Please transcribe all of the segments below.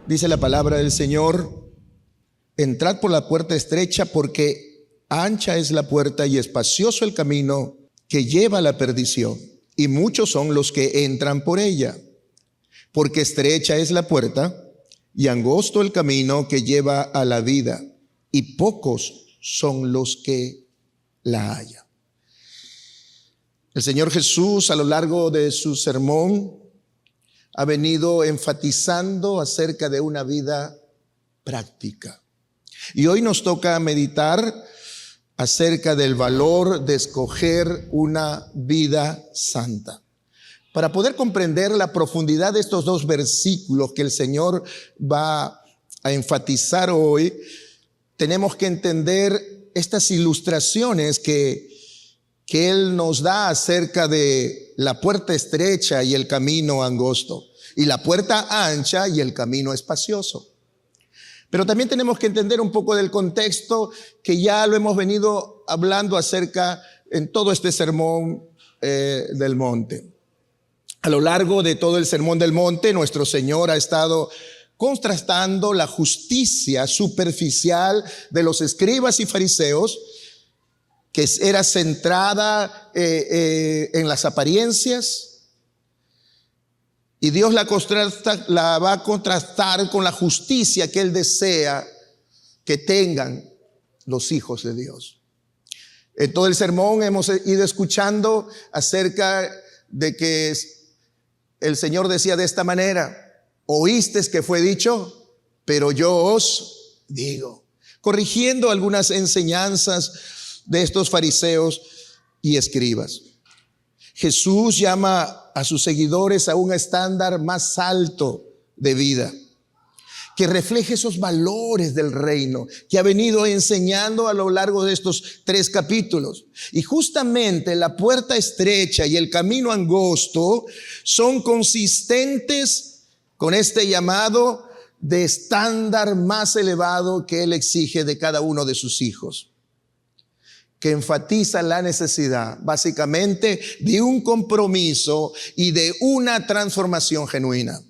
Dice la palabra del Señor: entrad por la puerta estrecha, porque ancha es la puerta y espacioso el camino que lleva a la perdición, y muchos son los que entran por ella. Porque estrecha es la puerta y angosto el camino que lleva a la vida, y pocos son los que la hallan. El Señor Jesús, a lo largo de su sermón, ha venido enfatizando acerca de una vida práctica. Y hoy nos toca meditar acerca del valor de escoger una vida santa. Para poder comprender la profundidad de estos dos versículos que el Señor va a enfatizar hoy, tenemos que entender estas ilustraciones que Él nos da acerca de la puerta estrecha y el camino angosto, y la puerta ancha y el camino espacioso. Pero también tenemos que entender un poco del contexto que ya lo hemos venido hablando acerca en todo este sermón del monte. A lo largo de todo el sermón del monte, nuestro Señor ha estado contrastando la justicia superficial de los escribas y fariseos, que era centrada en las apariencias, y Dios la va a contrastar con la justicia que Él desea que tengan los hijos de Dios. En todo el sermón hemos ido escuchando acerca de que el Señor decía de esta manera: oísteis que fue dicho, pero yo os digo, corrigiendo algunas enseñanzas de estos fariseos y escribas. Jesús llama a sus seguidores a un estándar más alto de vida, que refleje esos valores del reino que ha venido enseñando a lo largo de estos 3 capítulos. Y justamente la puerta estrecha y el camino angosto son consistentes con este llamado de estándar más elevado que Él exige de cada uno de sus hijos, que enfatiza la necesidad básicamente de un compromiso y de una transformación genuina.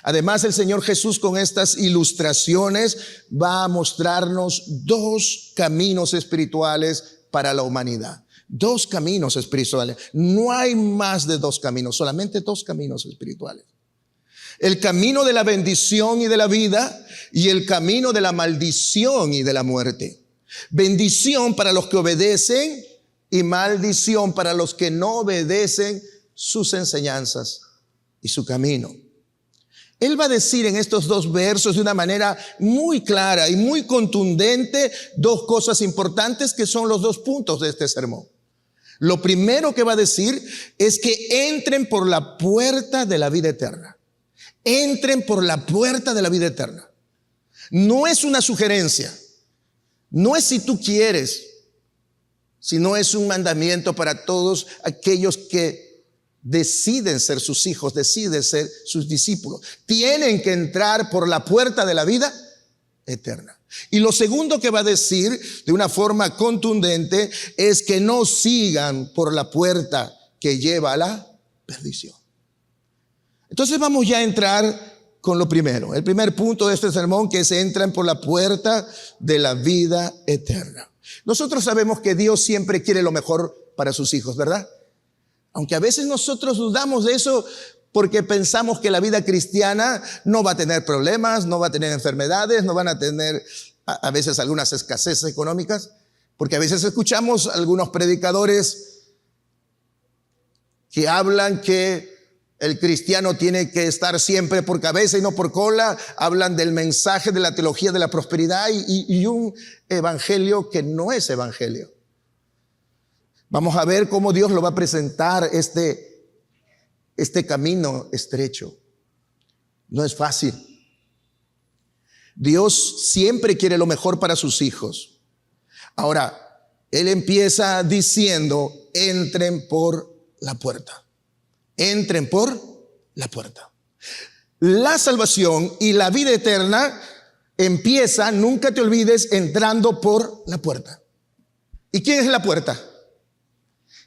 Además, el Señor Jesús, con estas ilustraciones, va a mostrarnos 2 caminos espirituales para la humanidad. 2 caminos espirituales. No hay más de 2 caminos, solamente 2 caminos espirituales. El camino de la bendición y de la vida, y el camino de la maldición y de la muerte. Bendición para los que obedecen y maldición para los que no obedecen sus enseñanzas y su camino. Él va a decir en estos 2 versos de una manera muy clara y muy contundente 2 cosas importantes que son los 2 puntos de este sermón. Lo primero que va a decir es que entren por la puerta de la vida eterna. Entren por la puerta de la vida eterna. No es una sugerencia, no es si tú quieres, sino es un mandamiento para todos aquellos que deciden ser sus hijos, deciden ser sus discípulos. Tienen que entrar por la puerta de la vida eterna. Y lo segundo que va a decir de una forma contundente es que no sigan por la puerta que lleva a la perdición. Entonces vamos ya a entrar con lo primero. El primer punto de este sermón, que es: entran por la puerta de la vida eterna. Nosotros sabemos que Dios siempre quiere lo mejor para sus hijos, ¿verdad? Aunque a veces nosotros dudamos de eso porque pensamos que la vida cristiana no va a tener problemas, no va a tener enfermedades, no van a tener a veces algunas escaseces económicas, porque a veces escuchamos algunos predicadores que hablan que el cristiano tiene que estar siempre por cabeza y no por cola. Hablan del mensaje de la teología de la prosperidad y un evangelio que no es evangelio. Vamos a ver cómo Dios lo va a presentar este camino estrecho. No es fácil. Dios siempre quiere lo mejor para sus hijos. Ahora, Él empieza diciendo: entren por la puerta. Entren por la puerta. La salvación y la vida eterna empieza, nunca te olvides, entrando por la puerta. ¿Y quién es la puerta?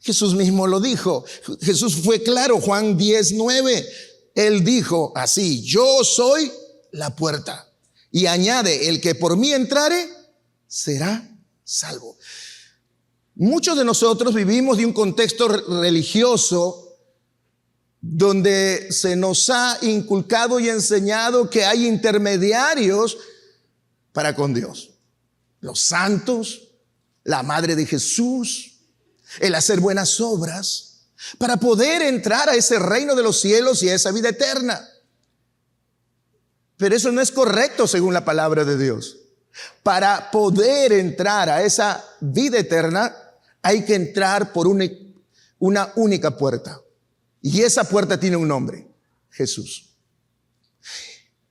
Jesús mismo lo dijo. Jesús fue claro, Juan 10:9. Él dijo así: yo soy la puerta. Y añade, el que por mí entrare, será salvo. Muchos de nosotros vivimos de un contexto religioso donde se nos ha inculcado y enseñado que hay intermediarios para con Dios. Los santos, la Madre de Jesús, el hacer buenas obras para poder entrar a ese reino de los cielos y a esa vida eterna. Pero eso no es correcto según la palabra de Dios. Para poder entrar a esa vida eterna hay que entrar por una única puerta. Y esa puerta tiene un nombre: Jesús.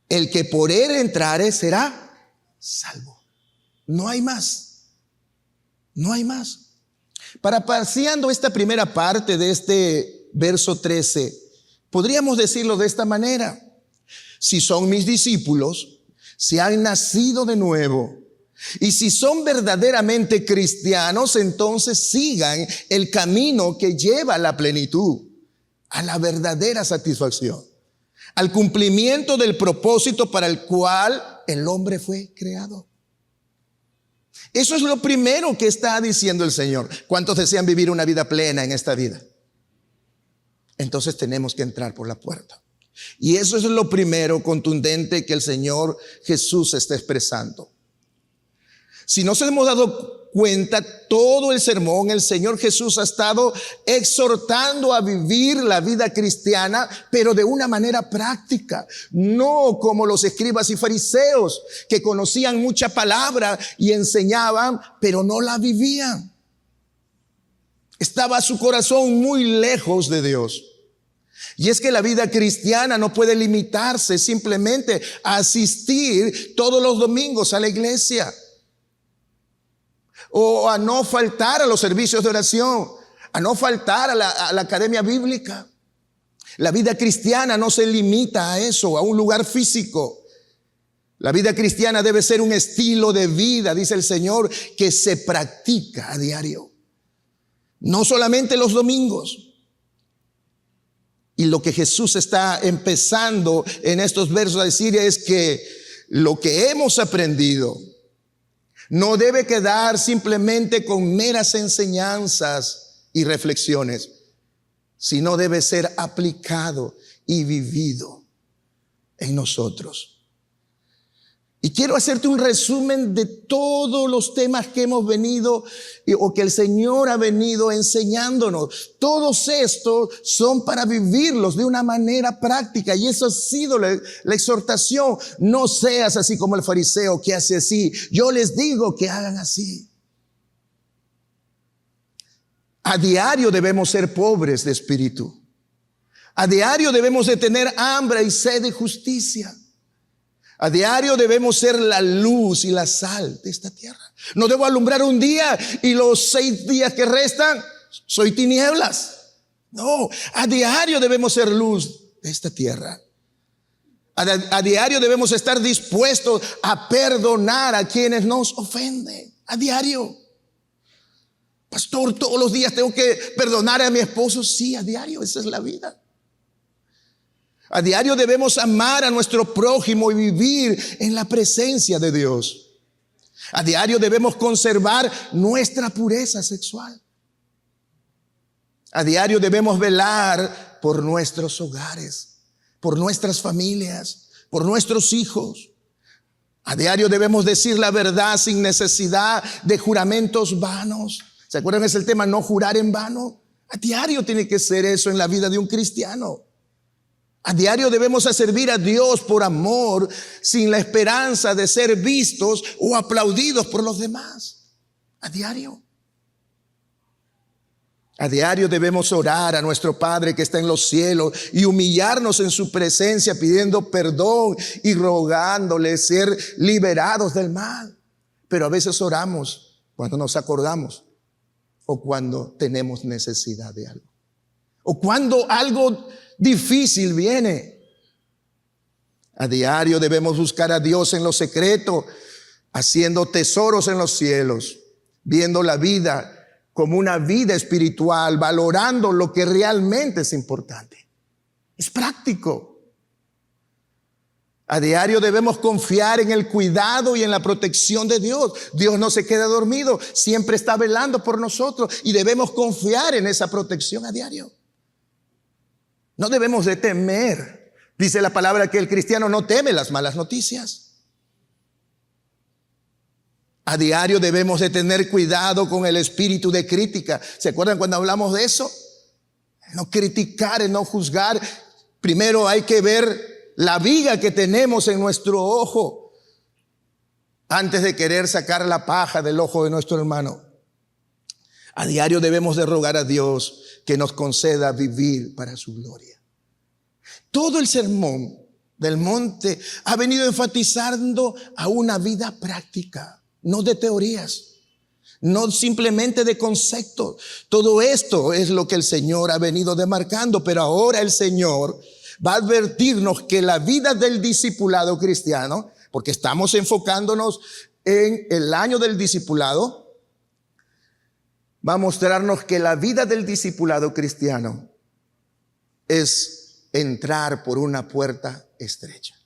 El que por él entrare será salvo. No hay más. No hay más. Parafraseando esta primera parte de este verso 13, podríamos decirlo de esta manera: si son mis discípulos, si han nacido de nuevo, y si son verdaderamente cristianos, entonces sigan el camino que lleva a la plenitud, a la verdadera satisfacción, al cumplimiento del propósito para el cual el hombre fue creado. Eso es lo primero que está diciendo el Señor. ¿Cuántos desean vivir una vida plena en esta vida? Entonces tenemos que entrar por la puerta. Y eso es lo primero contundente que el Señor Jesús está expresando. Si nos hemos dado cuenta, todo el sermón, el Señor Jesús ha estado exhortando a vivir la vida cristiana, pero de una manera práctica, no como los escribas y fariseos que conocían mucha palabra y enseñaban, pero no la vivían. Estaba su corazón muy lejos de Dios. Y es que la vida cristiana no puede limitarse simplemente a asistir todos los domingos a la iglesia, o a no faltar a los servicios de oración, a no faltar a la academia bíblica. La vida cristiana no se limita a eso, a un lugar físico. La vida cristiana debe ser un estilo de vida, dice el Señor, que se practica a diario, no solamente los domingos. Y lo que Jesús está empezando en estos versos a decir es que lo que hemos aprendido no debe quedar simplemente con meras enseñanzas y reflexiones, sino debe ser aplicado y vivido en nosotros. Y quiero hacerte un resumen de todos los temas que hemos venido o que el Señor ha venido enseñándonos. Todos estos son para vivirlos de una manera práctica, y eso ha sido la exhortación. No seas así como el fariseo que hace así. Yo les digo que hagan así. A diario debemos ser pobres de espíritu. A diario debemos de tener hambre y sed de justicia. A diario debemos ser la luz y la sal de esta tierra. No debo alumbrar un día y los 6 días que restan soy tinieblas. No, a diario debemos ser luz de esta tierra. A diario debemos estar dispuestos a perdonar a quienes nos ofenden. A diario. Pastor, todos los días tengo que perdonar a mi esposo. Sí, a diario, esa es la vida. A diario debemos amar a nuestro prójimo y vivir en la presencia de Dios. A diario debemos conservar nuestra pureza sexual. A diario debemos velar por nuestros hogares, por nuestras familias, por nuestros hijos. A diario debemos decir la verdad sin necesidad de juramentos vanos. ¿Se acuerdan? Es el tema, no jurar en vano. A diario tiene que ser eso en la vida de un cristiano. A diario debemos servir a Dios por amor, sin la esperanza de ser vistos o aplaudidos por los demás. A diario. A diario debemos orar a nuestro Padre que está en los cielos y humillarnos en su presencia, pidiendo perdón y rogándole ser liberados del mal. Pero a veces oramos cuando nos acordamos, o cuando tenemos necesidad de algo, o cuando algo difícil viene. A diario debemos buscar a Dios en lo secreto, haciendo tesoros en los cielos, viendo la vida como una vida espiritual, valorando lo que realmente es importante. Es práctico. A diario debemos confiar en el cuidado y en la protección de Dios. Dios no se queda dormido, siempre está velando por nosotros y debemos confiar en esa protección a diario. No debemos de temer. Dice la palabra que el cristiano no teme las malas noticias. A diario debemos de tener cuidado con el espíritu de crítica. ¿Se acuerdan cuando hablamos de eso? No criticar, no juzgar. Primero hay que ver la viga que tenemos en nuestro ojo antes de querer sacar la paja del ojo de nuestro hermano. A diario debemos de rogar a Dios que nos conceda vivir para su gloria. Todo el sermón del monte ha venido enfatizando a una vida práctica, no de teorías, no simplemente de conceptos. Todo esto es lo que el Señor ha venido demarcando, pero ahora el Señor va a advertirnos que la vida del discipulado cristiano, porque estamos enfocándonos en el año del discipulado, va a mostrarnos que la vida del discipulado cristiano es entrar por una puerta estrecha.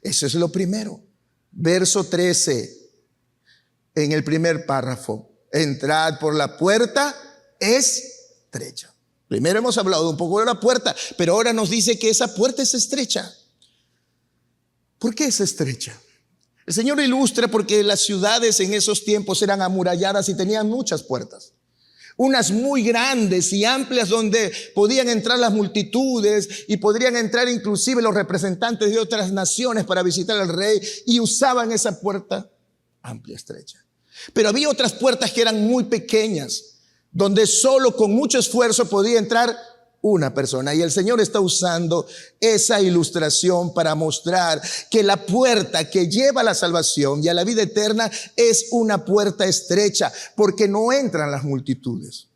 Eso es lo primero. Verso 13, en el primer párrafo: entrad por la puerta estrecha. Primero hemos hablado un poco de la puerta, pero ahora nos dice que esa puerta es estrecha. ¿Por qué es estrecha? El Señor ilustra porque las ciudades en esos tiempos eran amuralladas y tenían muchas puertas. Unas muy grandes y amplias donde podían entrar las multitudes y podrían entrar inclusive los representantes de otras naciones para visitar al rey, y usaban esa puerta amplia, estrecha. Pero había otras puertas que eran muy pequeñas, donde solo con mucho esfuerzo podía entrar una persona. Y el Señor está usando esa ilustración para mostrar que la puerta que lleva a la salvación y a la vida eterna es una puerta estrecha, porque no entran las multitudes.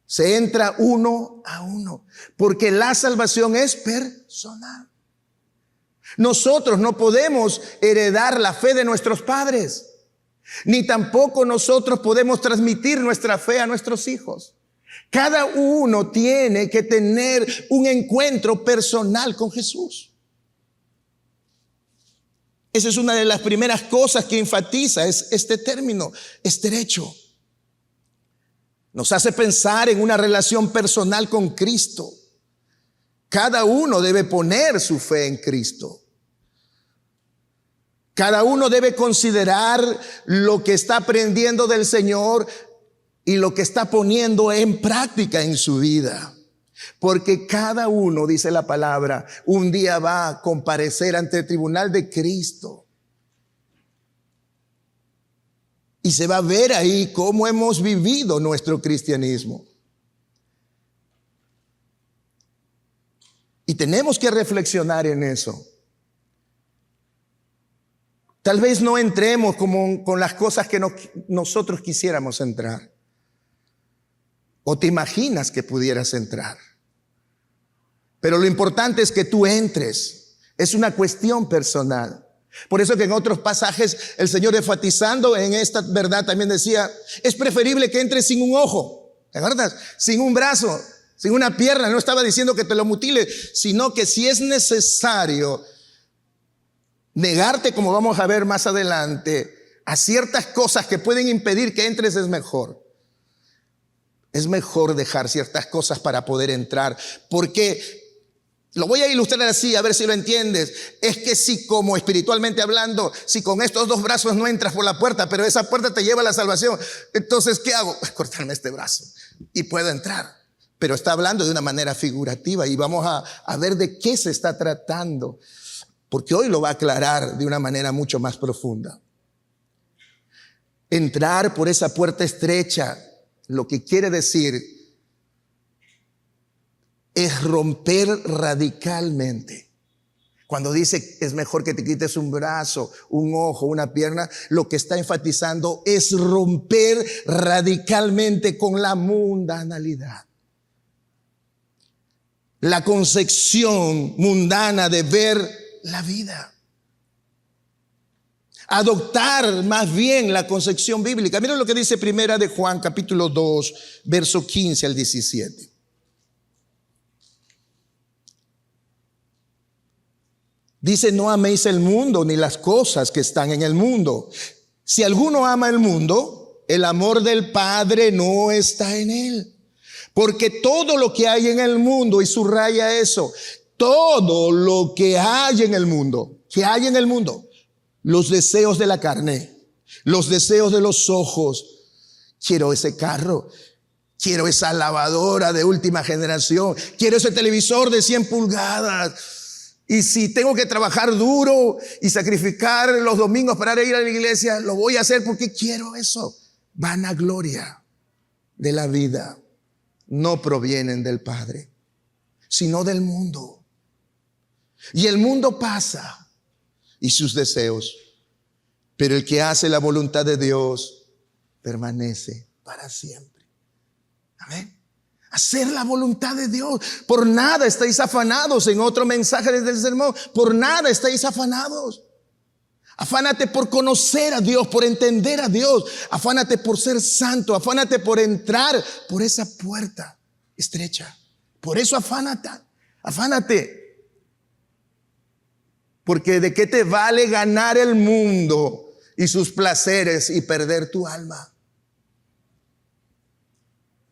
Se entra uno a uno, porque la salvación es personal. Nosotros no podemos heredar la fe de nuestros padres, ni tampoco nosotros podemos transmitir nuestra fe a nuestros hijos. Cada uno tiene que tener un encuentro personal con Jesús. Esa es una de las primeras cosas que enfatiza es este término, estrecho. Nos hace pensar en una relación personal con Cristo. Cada uno debe poner su fe en Cristo. Cada uno debe considerar lo que está aprendiendo del Señor y lo que está poniendo en práctica en su vida. Porque cada uno, dice la palabra, un día va a comparecer ante el tribunal de Cristo. Y se va a ver ahí cómo hemos vivido nuestro cristianismo. Y tenemos que reflexionar en eso. Tal vez no entremos con las cosas que nosotros quisiéramos entrar. O te imaginas que pudieras entrar. Pero lo importante es que tú entres. Es una cuestión personal. Por eso que en otros pasajes el Señor, enfatizando en esta verdad, también decía: es preferible que entres sin un ojo, ¿te acuerdas? Sin un brazo, sin una pierna. No estaba diciendo que te lo mutile, sino que si es necesario negarte, como vamos a ver más adelante, a ciertas cosas que pueden impedir que entres, es mejor. Es mejor dejar ciertas cosas para poder entrar, porque lo voy a ilustrar así, a ver si lo entiendes. Es que si, como espiritualmente hablando, si con estos dos brazos no entras por la puerta, pero esa puerta te lleva a la salvación, entonces ¿qué hago? Cortarme este brazo y puedo entrar. Pero está hablando de una manera figurativa, y vamos a ver de qué se está tratando, porque hoy lo va a aclarar de una manera mucho más profunda. Entrar por esa puerta estrecha, lo que quiere decir es romper radicalmente. Cuando dice es mejor que te quites un brazo, un ojo, una pierna, lo que está enfatizando es romper radicalmente con la mundanalidad. La concepción mundana de ver la vida. Adoptar más bien la concepción bíblica. Miren lo que dice Primera de Juan, capítulo 2, verso 15 al 17. Dice: no améis el mundo ni las cosas que están en el mundo. Si alguno ama el mundo, el amor del Padre no está en él. Porque todo lo que hay en el mundo, y subraya eso, todo lo que hay en el mundo, los deseos de la carne, los deseos de los ojos. Quiero ese carro, quiero esa lavadora de última generación, quiero ese televisor de 100 pulgadas. Y si tengo que trabajar duro y sacrificar los domingos para ir a la iglesia, lo voy a hacer porque quiero eso. Vanagloria de la vida no provienen del Padre, sino del mundo. Y el mundo pasa y sus deseos, pero el que hace la voluntad de Dios permanece para siempre. Amén. Hacer la voluntad de Dios. Por nada estáis afanados. En otro mensaje desde el sermón, por nada estáis afanados. Afánate por conocer a Dios, por entender a Dios. Afánate por ser santo. Afánate por entrar por esa puerta estrecha. Por eso afánate. Porque ¿de qué te vale ganar el mundo y sus placeres y perder tu alma?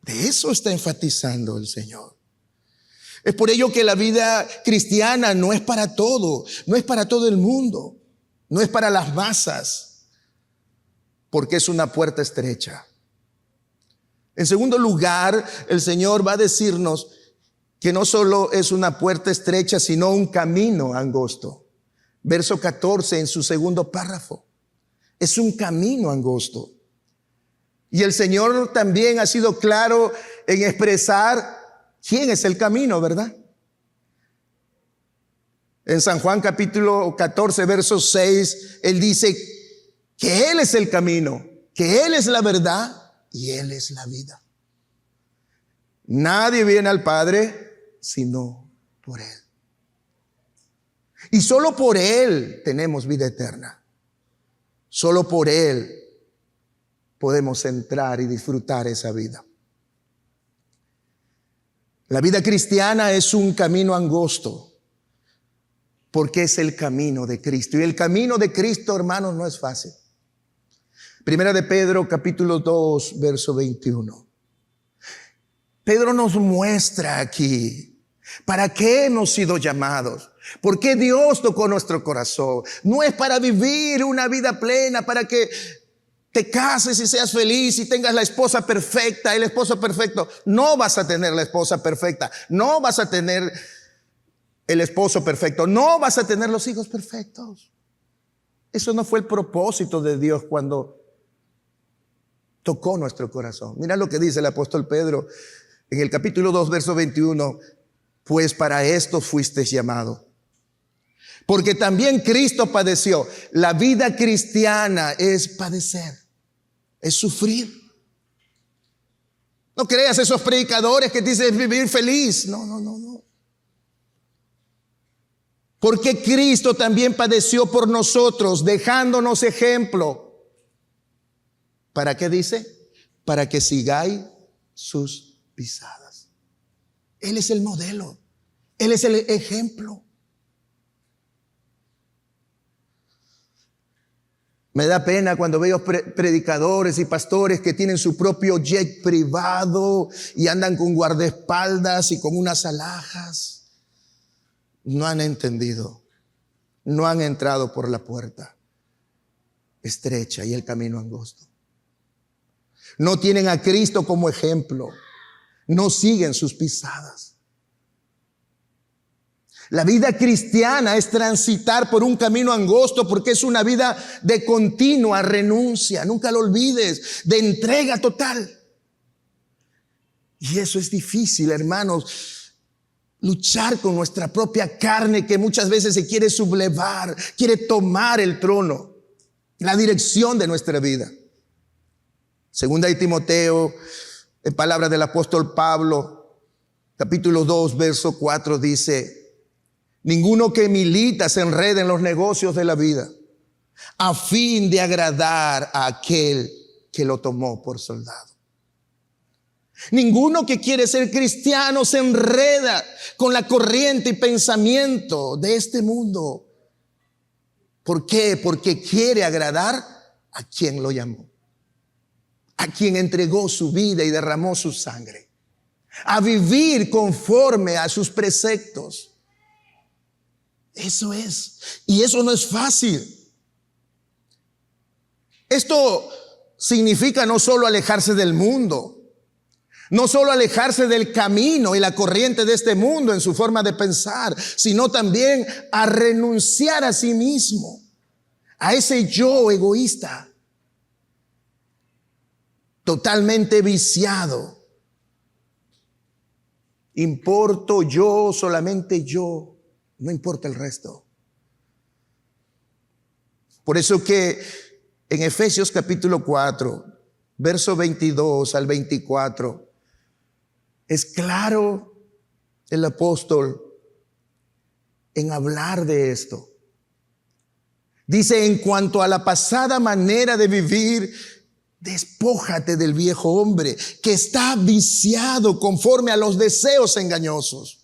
De eso está enfatizando el Señor. Es por ello que la vida cristiana no es para todo, no es para todo el mundo, no es para las masas, porque es una puerta estrecha. En segundo lugar, el Señor va a decirnos que no solo es una puerta estrecha, sino un camino angosto. Verso 14 en su segundo párrafo. Es un camino angosto. Y el Señor también ha sido claro en expresar quién es el camino, ¿verdad? En San Juan capítulo 14, verso 6, Él dice que Él es el camino, que Él es la verdad y Él es la vida. Nadie viene al Padre sino por Él. Y solo por Él tenemos vida eterna. Solo por Él podemos entrar y disfrutar esa vida. La vida cristiana es un camino angosto, porque es el camino de Cristo. Y el camino de Cristo, hermanos, no es fácil. Primera de Pedro, capítulo 2, verso 21. Pedro nos muestra aquí para qué hemos sido llamados. ¿Por qué Dios tocó nuestro corazón? No es para vivir una vida plena, para que te cases y seas feliz y tengas la esposa perfecta, el esposo perfecto. No vas a tener la esposa perfecta, no vas a tener el esposo perfecto, no vas a tener los hijos perfectos. Eso no fue el propósito de Dios cuando tocó nuestro corazón. Mira lo que dice el apóstol Pedro en el capítulo 2, verso 21. Pues para esto fuisteis llamados, porque también Cristo padeció. La vida cristiana es padecer, es sufrir. No creas esos predicadores que dicen vivir feliz. No. Porque Cristo también padeció por nosotros, dejándonos ejemplo. ¿Para qué dice? Para que sigáis sus pisadas. Él es el modelo. Él es el ejemplo. Me da pena cuando veo predicadores y pastores que tienen su propio jet privado y andan con guardaespaldas y con unas alhajas. No han entendido, no han entrado por la puerta estrecha y el camino angosto. No tienen a Cristo como ejemplo, no siguen sus pisadas. La vida cristiana es transitar por un camino angosto porque es una vida de continua renuncia, nunca lo olvides, de entrega total. Y eso es difícil, hermanos, luchar con nuestra propia carne que muchas veces se quiere sublevar, quiere tomar el trono, la dirección de nuestra vida. Segunda de Timoteo, en palabras del apóstol Pablo, capítulo 2, verso 4 dice: ninguno que milita se enrede en los negocios de la vida, a fin de agradar a aquel que lo tomó por soldado. Ninguno que quiere ser cristiano se enreda con la corriente y pensamiento de este mundo, ¿Por qué? Porque quiere agradar a quien lo llamó, a quien entregó su vida y derramó su sangre, a vivir conforme a sus preceptos. Eso es. Y eso no es fácil. Esto significa no solo alejarse del mundo, no solo alejarse del camino y la corriente de este mundo en su forma de pensar, sino también a renunciar a sí mismo, a ese yo egoísta, totalmente viciado. Importo yo, solamente yo, no importa el resto. Por eso que en Efesios capítulo 4, verso 22 al 24, es claro el apóstol en hablar de esto. Dice: en cuanto a la pasada manera de vivir, despójate del viejo hombre que está viciado conforme a los deseos engañosos.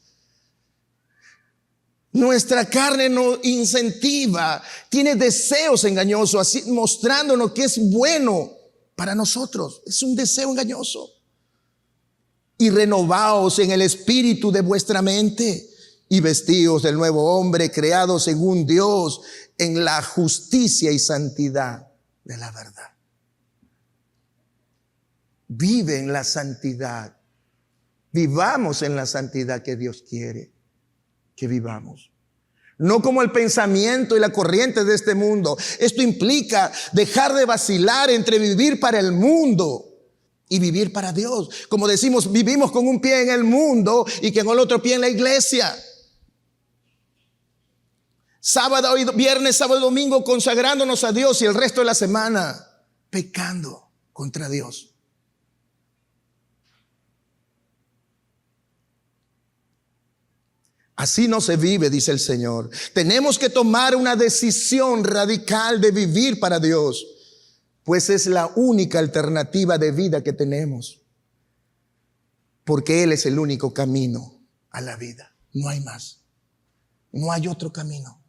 Nuestra carne nos incentiva, tiene deseos engañosos, así mostrándonos que es bueno para nosotros. Es un deseo engañoso. Y renovaos en el espíritu de vuestra mente y vestíos del nuevo hombre creado según Dios en la justicia y santidad de la verdad. Vive en la santidad. Vivamos en la santidad que Dios quiere que vivamos. No como el pensamiento y la corriente de este mundo. Esto implica dejar de vacilar entre vivir para el mundo y vivir para Dios. Como decimos, vivimos con un pie en el mundo y con el otro pie en la iglesia. Sábado y viernes, sábado y domingo consagrándonos a Dios y el resto de la semana pecando contra Dios. Así no se vive, dice el Señor. Tenemos que tomar una decisión radical de vivir para Dios, pues es la única alternativa de vida que tenemos. Porque Él es el único camino a la vida. No hay más. No hay otro camino.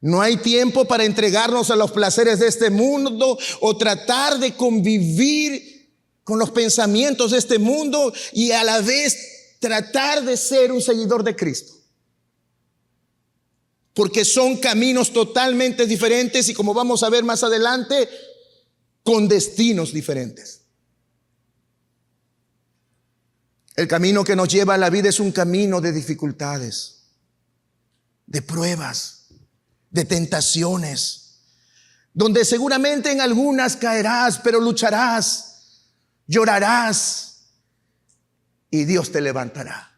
No hay tiempo para entregarnos a los placeres de este mundo o tratar de convivir con los pensamientos de este mundo y a la vez tratar de ser un seguidor de Cristo. Porque son caminos totalmente diferentes y, como vamos a ver más adelante, con destinos diferentes. El camino que nos lleva a la vida es un camino de dificultades, de pruebas, de tentaciones, donde seguramente en algunas caerás, pero lucharás, llorarás, y Dios te levantará.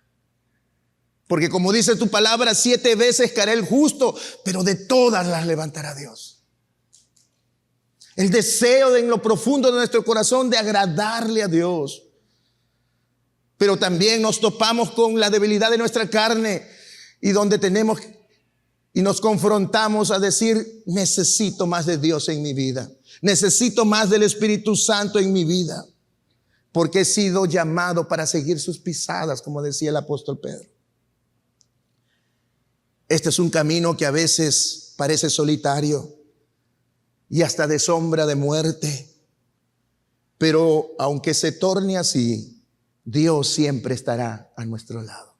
Porque como dice tu palabra, 7 veces caerá el justo, pero de todas las levantará Dios. El deseo en lo profundo de nuestro corazón de agradarle a Dios. Pero también nos topamos con la debilidad de nuestra carne y donde tenemos y nos confrontamos a decir: necesito más de Dios en mi vida. Necesito más del Espíritu Santo en mi vida. Porque he sido llamado para seguir sus pisadas, como decía el apóstol Pedro. Este es un camino que a veces parece solitario y hasta de sombra de muerte. Pero aunque se torne así, Dios siempre estará a nuestro lado.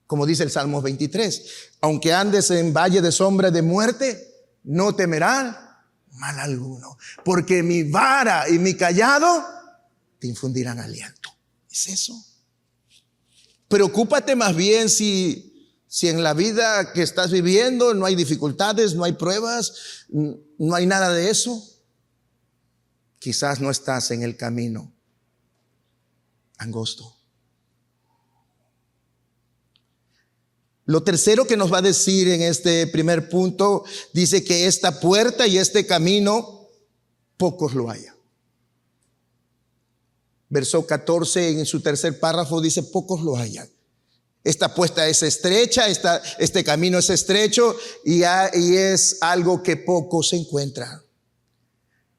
Como dice el Salmo 23, aunque andes en valle de sombra de muerte, no temerá mal alguno, porque mi vara y mi cayado te infundirán aliento. ¿Es eso? Preocúpate más bien si en la vida que estás viviendo no hay dificultades, no hay pruebas, no hay nada de eso. Quizás no estás en el camino angosto. Lo tercero que nos va a decir en este primer punto, dice que esta puerta y este camino pocos lo hallan. Verso 14 en su tercer párrafo dice: pocos lo hallan. Esta puerta es estrecha, este camino es estrecho y es algo que pocos encuentran.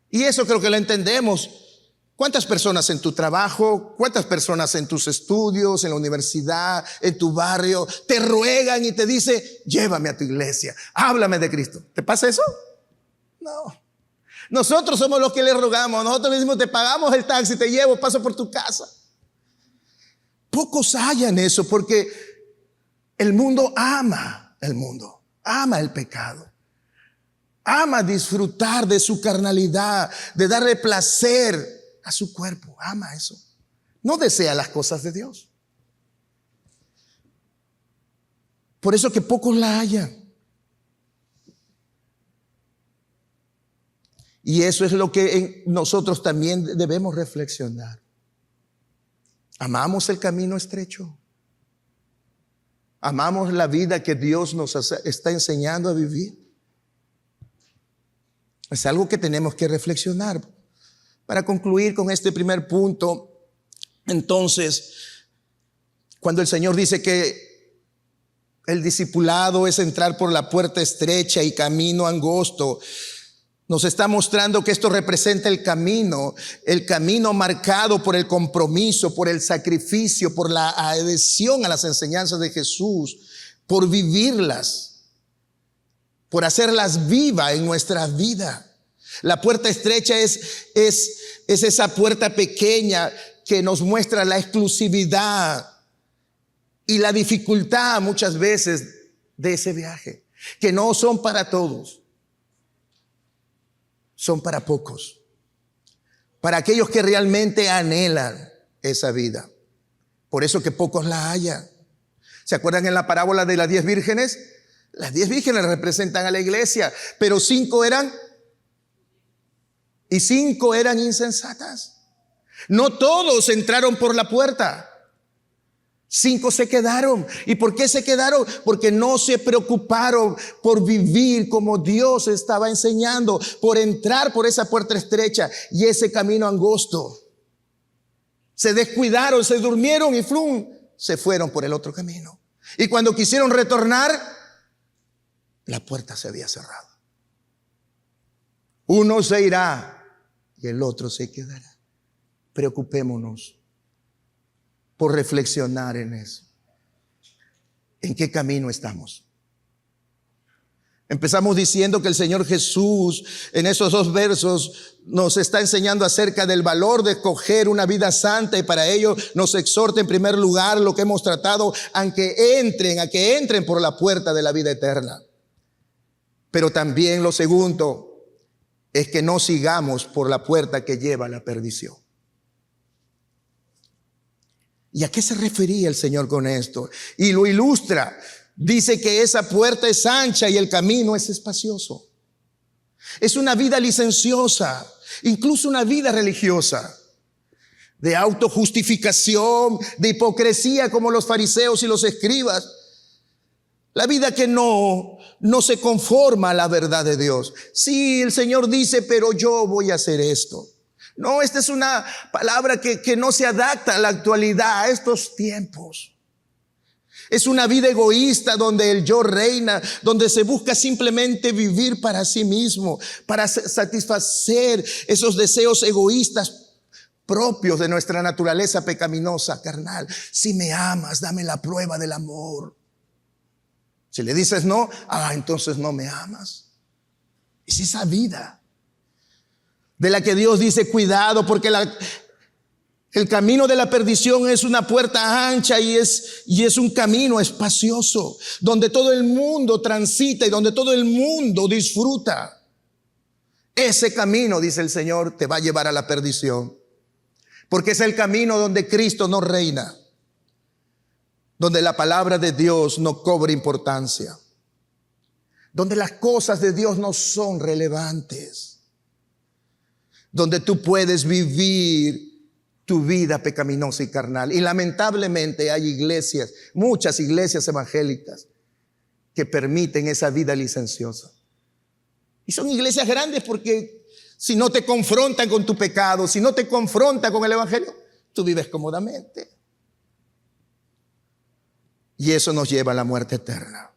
Y eso creo que lo entendemos. ¿Cuántas personas en tu trabajo, cuántas personas en tus estudios, en la universidad, en tu barrio, te ruegan y te dicen, llévame a tu iglesia, háblame de Cristo? ¿Te pasa eso? No. Nosotros somos los que le rogamos. Nosotros le decimos, te pagamos el taxi, te llevo, paso por tu casa. Pocos hallan eso porque el mundo ama el pecado. Ama disfrutar de su carnalidad, de darle placer a su cuerpo. Ama eso. No desea las cosas de Dios. Por eso que pocos la hallan. Y eso es lo que nosotros también debemos reflexionar. ¿Amamos el camino estrecho? ¿Amamos la vida que Dios nos está enseñando a vivir? Es algo que tenemos que reflexionar. Para concluir con este primer punto, entonces, cuando el Señor dice que el discipulado es entrar por la puerta estrecha y camino angosto, nos está mostrando que esto representa el camino marcado por el compromiso, por el sacrificio, por la adhesión a las enseñanzas de Jesús, por vivirlas, por hacerlas vivas en nuestra vida. La puerta estrecha es esa puerta pequeña que nos muestra la exclusividad y la dificultad muchas veces de ese viaje, que no son para todos, son para pocos, para aquellos que realmente anhelan esa vida. Por eso que pocos la hallan. ¿Se acuerdan en la parábola de las 10 vírgenes? Las 10 vírgenes representan a la iglesia, pero 5 eran insensatas. No todos entraron por la puerta. 5 se quedaron. ¿Y por qué se quedaron? Porque no se preocuparon por vivir como Dios estaba enseñando, por entrar por esa puerta estrecha y ese camino angosto. Se descuidaron, se durmieron y se fueron por el otro camino. Y cuando quisieron retornar, la puerta se había cerrado. Uno se irá y el otro se quedará. Preocupémonos por reflexionar en eso. ¿En qué camino estamos? Empezamos diciendo que el Señor Jesús en esos 2 versos nos está enseñando acerca del valor de escoger una vida santa, y para ello nos exhorta en primer lugar lo que hemos tratado, a que entren por la puerta de la vida eterna. Pero también lo segundo es que no sigamos por la puerta que lleva a la perdición. ¿Y a qué se refería el Señor con esto? Y lo ilustra. Dice que esa puerta es ancha y el camino es espacioso. Es una vida licenciosa, incluso una vida religiosa, de autojustificación, de hipocresía como los fariseos y los escribas. La vida que no se conforma a la verdad de Dios. Sí, el Señor dice, pero yo voy a hacer esto. No, esta es una palabra que no se adapta a la actualidad, a estos tiempos. Es una vida egoísta donde el yo reina, donde se busca simplemente vivir para sí mismo, para satisfacer esos deseos egoístas propios de nuestra naturaleza pecaminosa, carnal. Si me amas, dame la prueba del amor. Si le dices no, entonces no me amas. Es esa vida de la que Dios dice, cuidado, porque el camino de la perdición es una puerta ancha y es un camino espacioso, donde todo el mundo transita y donde todo el mundo disfruta. Ese camino, dice el Señor, te va a llevar a la perdición, porque es el camino donde Cristo no reina, donde la palabra de Dios no cobra importancia, donde las cosas de Dios no son relevantes, donde tú puedes vivir tu vida pecaminosa y carnal. Y lamentablemente hay iglesias, muchas iglesias evangélicas, que permiten esa vida licenciosa. Y son iglesias grandes porque si no te confrontan con tu pecado, si no te confrontan con el evangelio, tú vives cómodamente. Y eso nos lleva a la muerte eterna.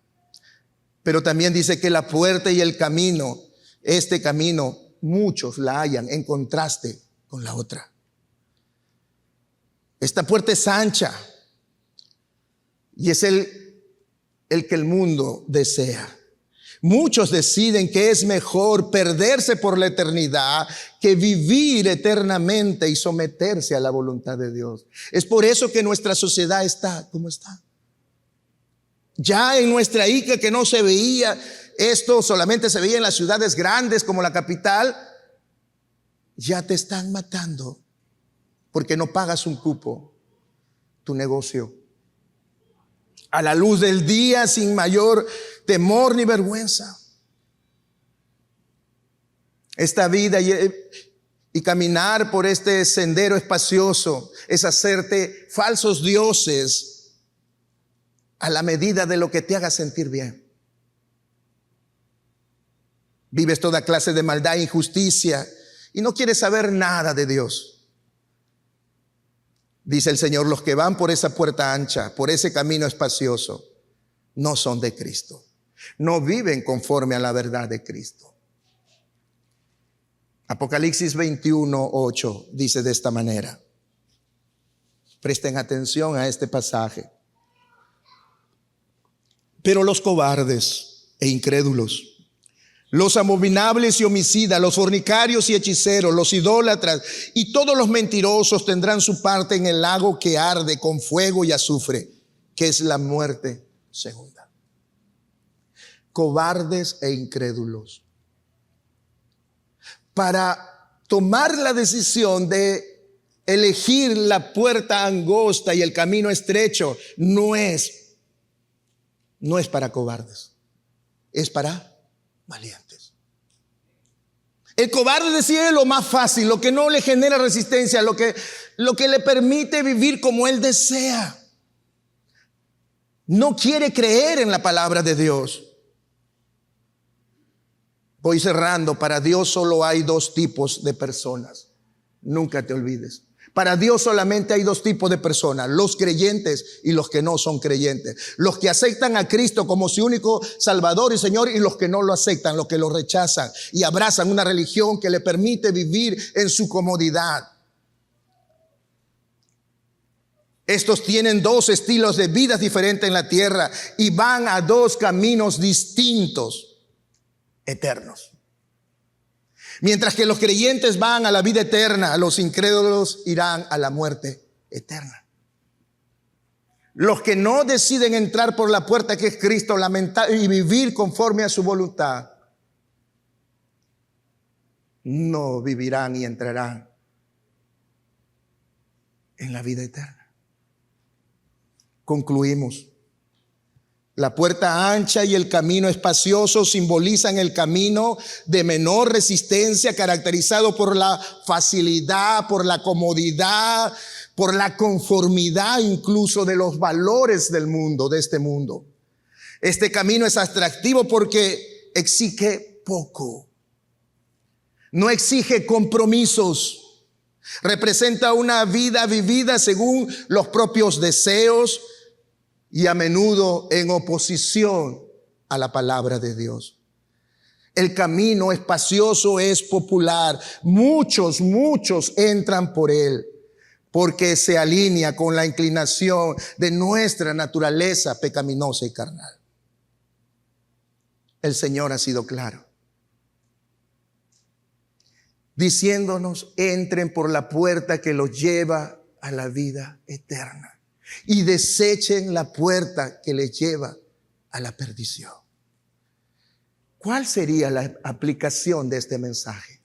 Pero también dice que la puerta y el camino, este camino, muchos la hallan en contraste con la otra. Esta puerta es ancha y es el que el mundo desea. Muchos deciden que es mejor perderse por la eternidad que vivir eternamente y someterse a la voluntad de Dios. Es por eso que nuestra sociedad está como está. Ya en nuestra Ica, que no se veía esto, solamente se veía en las ciudades grandes como la capital, ya te están matando porque no pagas un cupo tu negocio a la luz del día sin mayor temor ni vergüenza. Esta vida y caminar por este sendero espacioso es hacerte falsos dioses a la medida de lo que te haga sentir bien. Vives toda clase de maldad e injusticia y no quieres saber nada de Dios. Dice el Señor, los que van por esa puerta ancha, por ese camino espacioso, no son de Cristo. No viven conforme a la verdad de Cristo. Apocalipsis 21:8 dice de esta manera. Presten atención a este pasaje. Pero los cobardes e incrédulos, los abominables y homicidas, los fornicarios y hechiceros, los idólatras y todos los mentirosos tendrán su parte en el lago que arde con fuego y azufre, que es la muerte segunda. Cobardes e incrédulos. Para tomar la decisión de elegir la puerta angosta y el camino estrecho, no es para cobardes, es para valientes. El cobarde decide lo más fácil, lo que no le genera resistencia, lo que le permite vivir como él desea. No quiere creer en la palabra de Dios. Voy cerrando. Para Dios solo hay dos tipos de personas. Nunca te olvides. Para Dios solamente hay dos tipos de personas, los creyentes y los que no son creyentes. Los que aceptan a Cristo como su único Salvador y Señor, y los que no lo aceptan, los que lo rechazan y abrazan una religión que le permite vivir en su comodidad. Estos tienen dos estilos de vida diferentes en la tierra y van a dos caminos distintos, eternos. Mientras que los creyentes van a la vida eterna, los incrédulos irán a la muerte eterna. Los que no deciden entrar por la puerta que es Cristo, lamentar y vivir conforme a su voluntad, no vivirán y entrarán en la vida eterna. Concluimos. La puerta ancha y el camino espacioso simbolizan el camino de menor resistencia, caracterizado por la facilidad, por la comodidad, por la conformidad incluso de los valores del mundo, de este mundo. Este camino es atractivo porque exige poco. No exige compromisos. Representa una vida vivida según los propios deseos, y a menudo en oposición a la palabra de Dios. El camino espacioso es popular. Muchos entran por él porque se alinea con la inclinación de nuestra naturaleza pecaminosa y carnal. El Señor ha sido claro, diciéndonos: entren por la puerta que los lleva a la vida eterna. Y desechen la puerta que les lleva a la perdición. ¿Cuál sería la aplicación de este mensaje?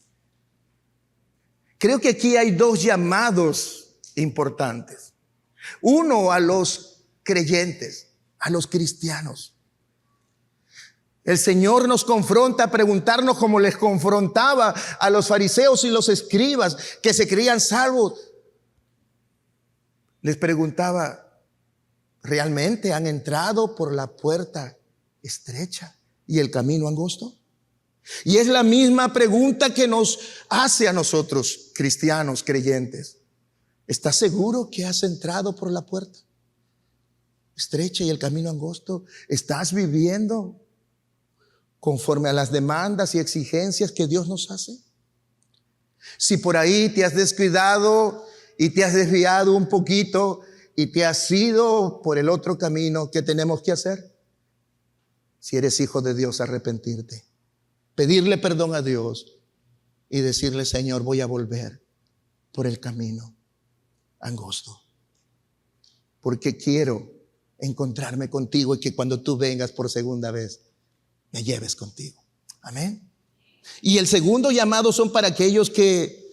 Creo que aquí hay dos llamados importantes. Uno a los creyentes, a los cristianos. El Señor nos confronta a preguntarnos, como les confrontaba a los fariseos y los escribas que se creían salvos. Les preguntaba: ¿realmente han entrado por la puerta estrecha y el camino angosto? Y es la misma pregunta que nos hace a nosotros, cristianos, creyentes. ¿Estás seguro que has entrado por la puerta estrecha y el camino angosto? ¿Estás viviendo conforme a las demandas y exigencias que Dios nos hace? Si por ahí te has descuidado y te has desviado un poquito y te has ido por el otro camino, ¿qué tenemos que hacer? Si eres hijo de Dios, arrepentirte, pedirle perdón a Dios y decirle: Señor, voy a volver por el camino angosto, porque quiero encontrarme contigo y que cuando tú vengas por segunda vez me lleves contigo. Amén. Y el segundo llamado son para aquellos que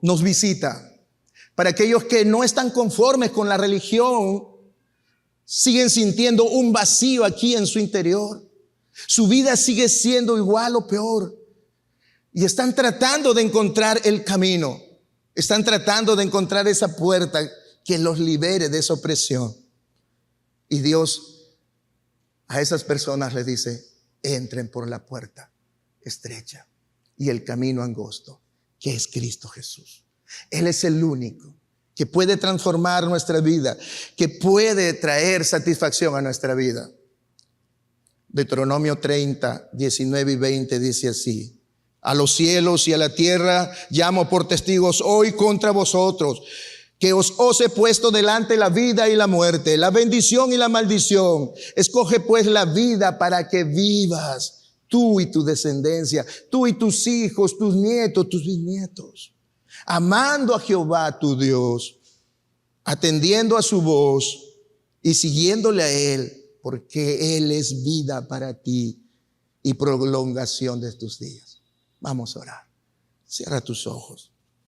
nos visitan, para aquellos que no están conformes con la religión, siguen sintiendo un vacío aquí en su interior. Su vida sigue siendo igual o peor. Y están tratando de encontrar el camino. Están tratando de encontrar esa puerta que los libere de esa opresión. Y Dios a esas personas les dice: entren por la puerta estrecha y el camino angosto, que es Cristo Jesús. Él es el único que puede transformar nuestra vida, que puede traer satisfacción a nuestra vida. Deuteronomio 30, 19 y 20 dice así: a los cielos y a la tierra llamo por testigos hoy contra vosotros, que os he puesto delante la vida y la muerte, la bendición y la maldición. Escoge pues la vida para que vivas, tú y tu descendencia, tú y tus hijos, tus nietos, tus bisnietos, amando a Jehová tu Dios, atendiendo a su voz y siguiéndole a Él, porque Él es vida para ti y prolongación de tus días. Vamos a orar. Cierra tus ojos.